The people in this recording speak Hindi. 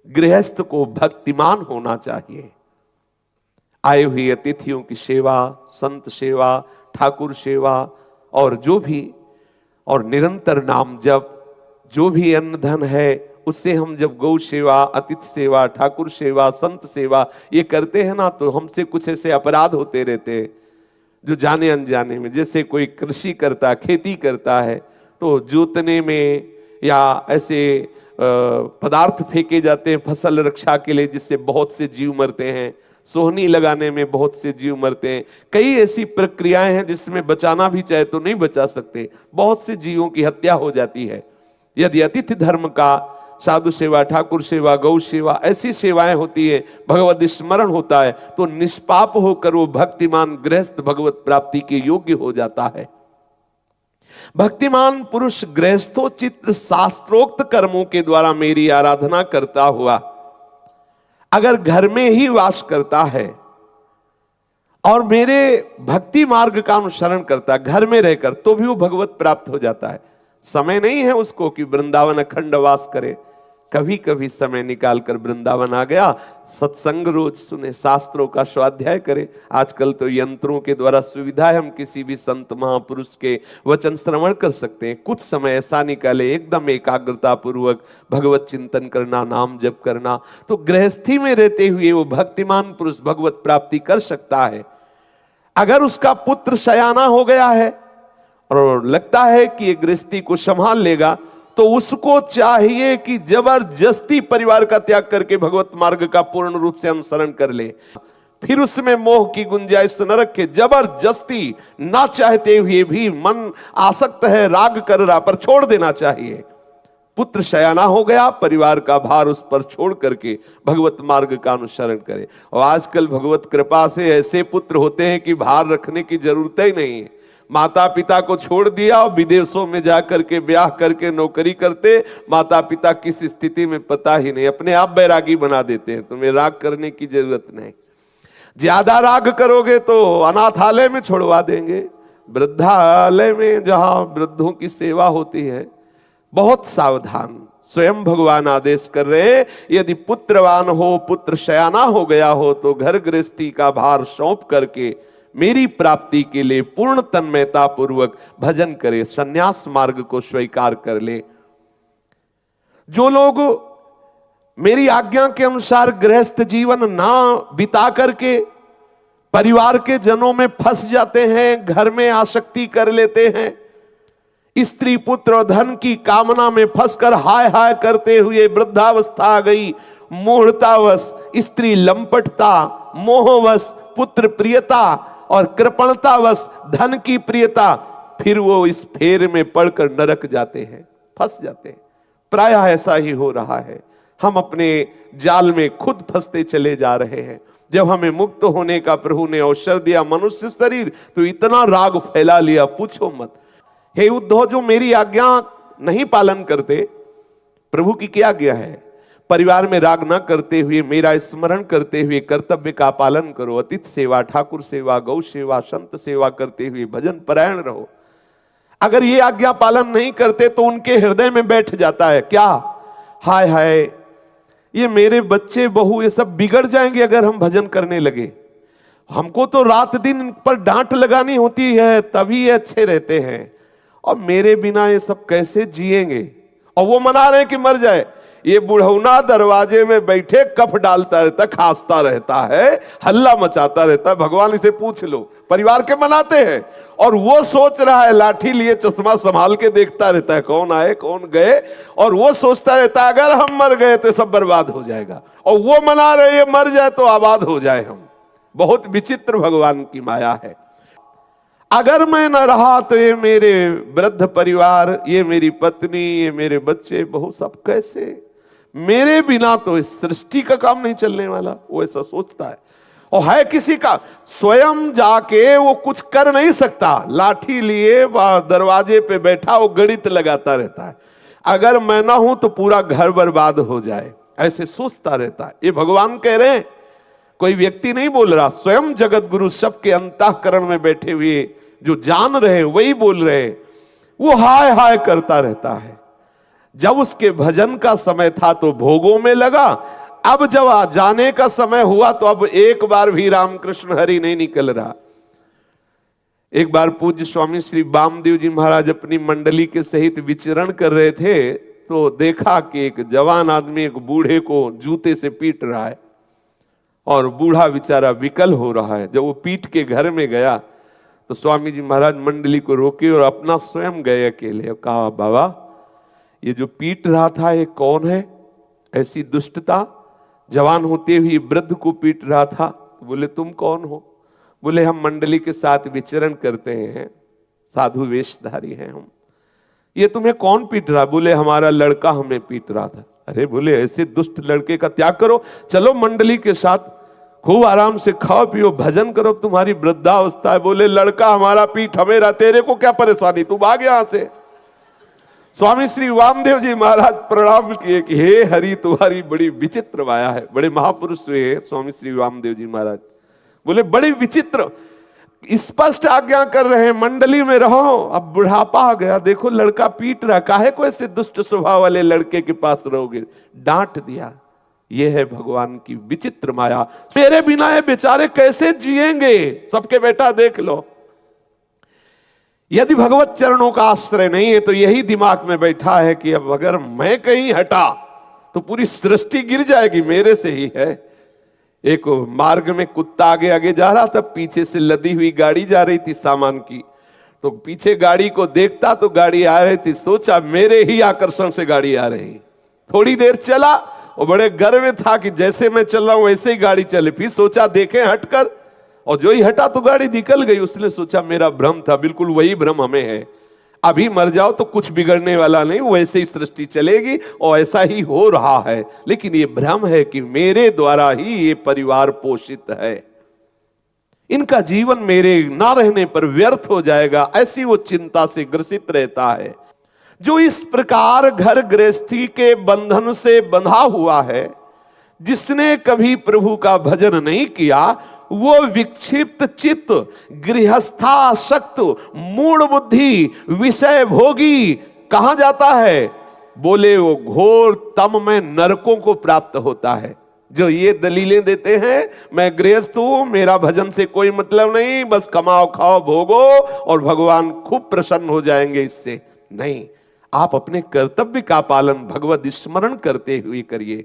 गृहस्थ को भक्तिमान होना चाहिए। आए हुए अतिथियों की सेवा, संत सेवा, ठाकुर सेवा और जो भी, और निरंतर नाम जप, जो भी अन्न धन है उससे हम जब गौ सेवा, अतिथि सेवा, ठाकुर सेवा, संत सेवा ये करते हैं ना, तो हमसे कुछ ऐसे अपराध होते रहते हैं जो जाने अनजाने में, जैसे कोई कृषि करता, खेती करता है तो जोतने में या ऐसे पदार्थ फेंके जाते हैं फसल रक्षा के लिए जिससे बहुत से जीव मरते हैं, सोहनी लगाने में बहुत से जीव मरते हैं, कई ऐसी प्रक्रियाएं हैं जिसमें बचाना भी चाहे तो नहीं बचा सकते, बहुत से जीवों की हत्या हो जाती है। यदि अतिथि धर्म का, साधु सेवा, ठाकुर सेवा, गौ सेवा ऐसी सेवाएं होती है, भगवत स्मरण होता है, तो निष्पाप होकर वो भक्तिमान गृहस्थ भगवत प्राप्ति के योग्य हो जाता है। भक्तिमान पुरुष गृहस्थोचित शास्त्रोक्त कर्मों के द्वारा मेरी आराधना करता हुआ अगर घर में ही वास करता है और मेरे भक्ति मार्ग का अनुसरण करता है घर में रहकर, तो भी वो भगवत प्राप्त हो जाता है। समय नहीं है उसको कि वृंदावन अखंड वास करे, कभी कभी समय निकालकर वृंदावन आ गया, सत्संग रोज सुने, शास्त्रों का स्वाध्याय करे। आजकल तो यंत्रों के द्वारा सुविधा है, हम किसी भी संत महापुरुष के वचन श्रवण कर सकते हैं। कुछ समय ऐसा निकाले, एकदम एकाग्रता पूर्वक भगवत चिंतन करना, नाम जप करना, तो गृहस्थी में रहते हुए वो भक्तिमान पुरुष भगवत प्राप्ति कर सकता है। अगर उसका पुत्र सयाना हो गया है और लगता है कि ये गृहस्थी को संभाल लेगा, तो उसको चाहिए कि जबरदस्ती परिवार का त्याग करके भगवत मार्ग का पूर्ण रूप से अनुसरण कर ले, फिर उसमें मोह की गुंजाइश न रखे। जबरदस्ती ना चाहते हुए भी मन आसक्त है, राग कर रहा, पर छोड़ देना चाहिए। पुत्र शयाना हो गया, परिवार का भार उस पर छोड़ करके भगवत मार्ग का अनुसरण करे। और आजकल भगवत कृपा से ऐसे पुत्र होते हैं कि भार रखने की जरूरत ही नहीं है। माता पिता को छोड़ दिया और विदेशों में जाकर के ब्याह करके नौकरी करते, माता पिता किस स्थिति में पता ही नहीं, अपने आप बैरागी बना देते हैं। तुम्हें राग करने की जरूरत नहीं, ज्यादा राग करोगे तो अनाथालय में छोड़वा देंगे, वृद्धालय में जहां वृद्धों की सेवा होती है। बहुत सावधान, स्वयं भगवान आदेश कर रहे, यदि पुत्रवान हो, पुत्र शयाना हो गया हो, तो घर गृहस्थी का भार सौंप करके मेरी प्राप्ति के लिए पूर्ण तन्मयता पूर्वक भजन करे, संन्यास मार्ग को स्वीकार कर ले। जो लोग मेरी आज्ञा के अनुसार गृहस्थ जीवन ना बिता करके परिवार के जनों में फंस जाते हैं, घर में आसक्ति कर लेते हैं, स्त्री पुत्र और धन की कामना में फंसकर हाय हाय करते हुए वृद्धावस्था आ गई, मूढ़तावश, स्त्री लंपटता, मोहवश, पुत्र प्रियता और कृपणतावश धन की प्रियता, फिर वो इस फेर में पड़कर नरक जाते हैं, फंस जाते हैं। प्रायः ऐसा ही हो रहा है, हम अपने जाल में खुद फंसते चले जा रहे हैं। जब हमें मुक्त होने का प्रभु ने अवसर दिया मनुष्य शरीर, तो इतना राग फैला लिया, पूछो मत। हे उद्धव, जो मेरी आज्ञा नहीं पालन करते, प्रभु की क्या आज्ञा है? परिवार में राग न करते हुए मेरा स्मरण करते हुए कर्तव्य का पालन करो, अतिथि सेवा, ठाकुर सेवा, गौ सेवा, संत सेवा करते हुए भजन परायण रहो। अगर ये आज्ञा पालन नहीं करते तो उनके हृदय में बैठ जाता है क्या, हाय हाय ये मेरे बच्चे बहू ये सब बिगड़ जाएंगे अगर हम भजन करने लगे, हमको तो रात दिन पर डांट लगानी होती है तभी ये अच्छे रहते हैं, और मेरे बिना ये सब कैसे जिएंगे। और वो मना रहे कि मर जाए, ये बुढ़ौना दरवाजे में बैठे कफ डालता रहता, खांसता रहता है, हल्ला मचाता रहता है, भगवान इसे पूछ लो। परिवार के मनाते हैं और वो सोच रहा है, लाठी लिए चश्मा संभाल के देखता रहता है कौन आए कौन गए, और वो सोचता रहता है अगर हम मर गए तो सब बर्बाद हो जाएगा, और वो मना रहे ये मर जाए तो आबाद हो जाए हम। बहुत विचित्र भगवान की माया है। अगर मैं न रहा तो ये मेरे वृद्ध परिवार, ये मेरी पत्नी, ये मेरे बच्चे बहू सब कैसे, मेरे बिना तो इस सृष्टि का काम नहीं चलने वाला, वो ऐसा सोचता है। और है किसी का, स्वयं जाके वो कुछ कर नहीं सकता, लाठी लिए दरवाजे पे बैठा वो गणित लगाता रहता है, अगर मैं ना हूं तो पूरा घर बर्बाद हो जाए, ऐसे सोचता रहता है। ये भगवान कह रहे हैं, कोई व्यक्ति नहीं बोल रहा, स्वयं जगत गुरु सबके अंतःकरण में बैठे हुए जो जान रहे वही बोल रहे। वो हाय हाय करता रहता है। जब उसके भजन का समय था तो भोगों में लगा, अब जब जाने का समय हुआ तो अब एक बार भी रामकृष्ण हरि नहीं निकल रहा। एक बार पूज्य स्वामी श्री वामदेव जी महाराज अपनी मंडली के सहित विचरण कर रहे थे, तो देखा कि एक जवान आदमी एक बूढ़े को जूते से पीट रहा है और बूढ़ा बेचारा विकल हो रहा है। जब वो पीट के घर में गया तो स्वामी जी महाराज मंडली को रोके और अपना स्वयं गए अकेले। कहा, बाबा ये जो पीट रहा था ये कौन है? ऐसी दुष्टता, जवान होते हुए वृद्ध को पीट रहा था। बोले, तुम कौन हो? बोले, हम मंडली के साथ विचरण करते हैं, साधु वेशधारी हैं हम। ये तुम्हें कौन पीट रहा? बोले, हमारा लड़का हमें पीट रहा था। अरे बोले, ऐसे दुष्ट लड़के का त्याग करो, चलो मंडली के साथ खूब आराम से खाओ पियो, भजन करो, तुम्हारी वृद्धावस्था है। बोले, लड़का हमारा पीठ हमें, तेरे को क्या परेशानी, तू भाग यहां से। स्वामी श्री वामदेव जी महाराज प्रणाम किए कि हे हरि, तुम्हारी बड़ी विचित्र माया है। बड़े महापुरुष हुए स्वामी श्री वामदेव जी महाराज। बोले, बड़ी विचित्र, स्पष्ट आज्ञा कर रहे हैं मंडली में रहो। अब बुढ़ापा आ गया, देखो लड़का पीट रहा, काहे को ऐसे दुष्ट स्वभाव वाले लड़के के पास रहोगे? डांट दिया। ये है भगवान की विचित्र माया। तेरे बिना ये बेचारे कैसे जिएंगे? सबके बेटा देख लो, यदि भगवत चरणों का आश्रय नहीं है तो यही दिमाग में बैठा है कि अब अगर मैं कहीं हटा तो पूरी सृष्टि गिर जाएगी, मेरे से ही है। एक मार्ग में कुत्ता आगे आगे जा रहा था, पीछे से लदी हुई गाड़ी जा रही थी सामान की, तो पीछे गाड़ी को देखता तो गाड़ी आ रही थी, सोचा मेरे ही आकर्षण से गाड़ी आ रही। थोड़ी देर चला और बड़े गर्व में था कि जैसे मैं चल रहा हूं वैसे ही गाड़ी चले। फिर सोचा देखें हटकर, और जो ही हटा तो गाड़ी निकल गई। उसने सोचा मेरा भ्रम था, बिल्कुल वही भ्रम हमें है। अभी मर जाओ तो कुछ बिगड़ने वाला नहीं, वैसे ही सृष्टि चलेगी और ऐसा ही हो रहा है। लेकिन ये भ्रम है कि मेरे द्वारा ही ये परिवार पोषित है, इनका जीवन मेरे ना रहने पर व्यर्थ हो जाएगा, ऐसी वो चिंता से ग्रसित रहता है। जो इस प्रकार घर गृहस्थी के बंधन से बंधा हुआ है, जिसने कभी प्रभु का भजन नहीं किया, वो विक्षिप्त चित्त, गृहस्थासक्त, मूढ़ बुद्धि, विषय भोगी कहां जाता है? बोले, वो घोर तम में नरकों को प्राप्त होता है। जो ये दलीलें देते हैं, मैं गृहस्थ हूं, मेरा भजन से कोई मतलब नहीं, बस कमाओ खाओ भोगो और भगवान खूब प्रसन्न हो जाएंगे इससे। नहीं, आप अपने कर्तव्य का पालन भगवत स्मरण करते हुए करिए।